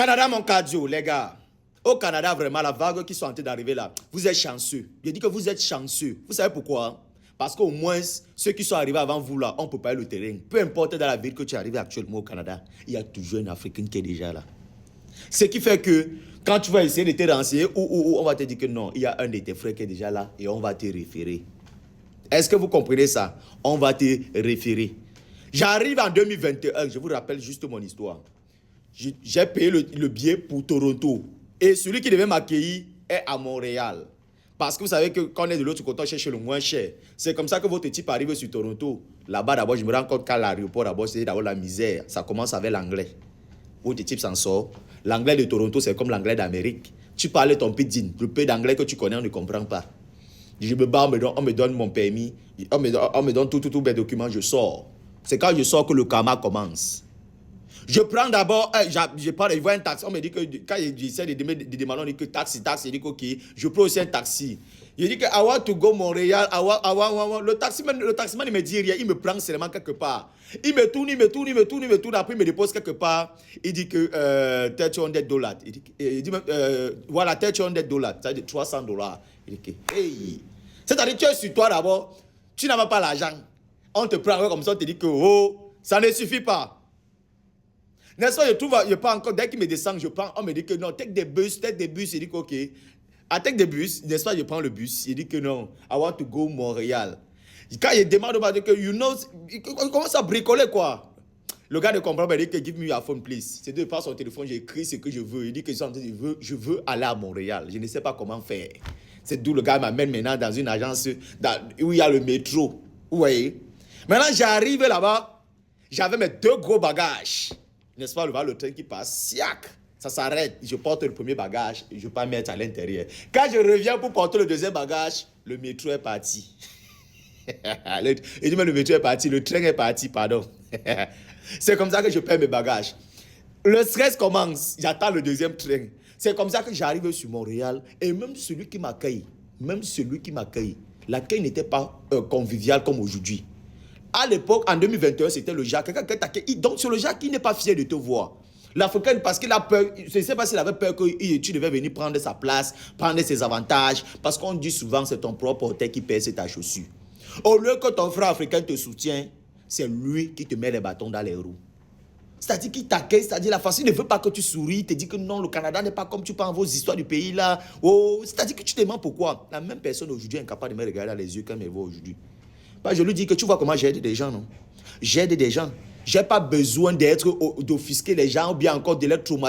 Canada, mon cardio, les gars. Au Canada, vraiment, la vague qui sont en train d'arriver là, vous êtes chanceux. Je dis que vous êtes chanceux. Vous savez pourquoi? Parce qu'au moins, ceux qui sont arrivés avant vous là, on peut pas le terrain. Peu importe dans la ville que tu es arrivé actuellement au Canada, il y a toujours un Africain qui est déjà là. Ce qui fait que quand tu vas essayer de te renseigner, on va te dire que non, il y a un de tes frères qui est déjà là et on va te référer. Est-ce que vous comprenez ça? On va te référer. J'arrive en 2021, je vous rappelle juste mon histoire. J'ai payé le billet pour Toronto. Et celui qui devait m'accueillir est à Montréal. Parce que vous savez que quand on est de l'autre côté, on cherche le moins cher. C'est comme ça que votre type arrive sur Toronto. Là-bas, d'abord, je me rends compte qu'à l'aéroport, d'abord, c'est d'abord la misère. Ça commence avec l'anglais. Votre type s'en sort. L'anglais de Toronto, c'est comme l'anglais d'Amérique. Tu parles ton pidgin. Le peu d'anglais que tu connais, on ne comprend pas. Je me bats, on me donne mon permis. On me donne tous mes documents, je sors. C'est quand je sors que le karma commence. Je prends d'abord, je vois un taxi, on me dit que quand j'essaie de demander, on dit que taxi, je dis que ok, je prends aussi un taxi. Je dis que I want to go Montréal, le taximan ne me dit rien, il me prend seulement quelque part. Il me tourne, après il me dépose quelque part, il dit que $300. Il dit, voilà, $300, c'est-à-dire $300. Il dit que, hey, c'est-à-dire tu es sur toi d'abord, tu n'as pas l'argent. On te prend comme ça, on te dit que, oh, ça ne suffit pas. N'est-ce pas, je prends encore, dès qu'il me descend, je prends, on me dit que non, take des bus, il dit que ok. I take des bus, n'est-ce pas, je prends le bus, il dit que non, I want to go Montréal. Quand il demande, il dit que, you know, il commence à bricoler quoi. Le gars ne comprend pas, il dit que give me your phone please. C'est de par son téléphone, j'ai écrit ce que je veux. Il dit que je veux aller à Montréal, je ne sais pas comment faire. C'est d'où le gars m'amène maintenant dans une agence où il y a le métro. Vous voyez? Maintenant, j'arrive là-bas, j'avais mes 2 gros bagages. N'est-ce pas, le train qui passe, siac, ça s'arrête. Je porte le premier bagage, je ne peux pas mettre à l'intérieur. Quand je reviens pour porter le deuxième bagage, le métro est parti. Et dis mais le métro est parti, le train est parti, pardon. C'est comme ça que je perds mes bagages. Le stress commence, j'attends le deuxième train. C'est comme ça que j'arrive sur Montréal et même celui qui m'accueille, l'accueil n'était pas convivial comme aujourd'hui. À l'époque, en 2021, c'était le Jacques. Donc, c'est le Jacques qui n'est pas fier de te voir. L'Africain, parce qu'il a peur, je ne sais pas s'il avait peur que tu devais venir prendre sa place, prendre ses avantages. Parce qu'on dit souvent, c'est ton propre hôtel qui pèse ta chaussure. Au lieu que ton frère africain te soutienne, c'est lui qui te met les bâtons dans les roues. C'est-à-dire qu'il t'accueille, c'est-à-dire la façon, il ne veut pas que tu souris, il te dit que non, le Canada n'est pas comme tu parles vos histoires du pays là. Oh, c'est-à-dire que tu te demandes pourquoi. La même personne aujourd'hui est incapable de me regarder dans les yeux quand elle me voit aujourd'hui. Je lui dis que tu vois comment j'aide des gens, non? J'aide des gens. Je n'ai pas besoin d'offusquer les gens ou bien encore de les traumatiser.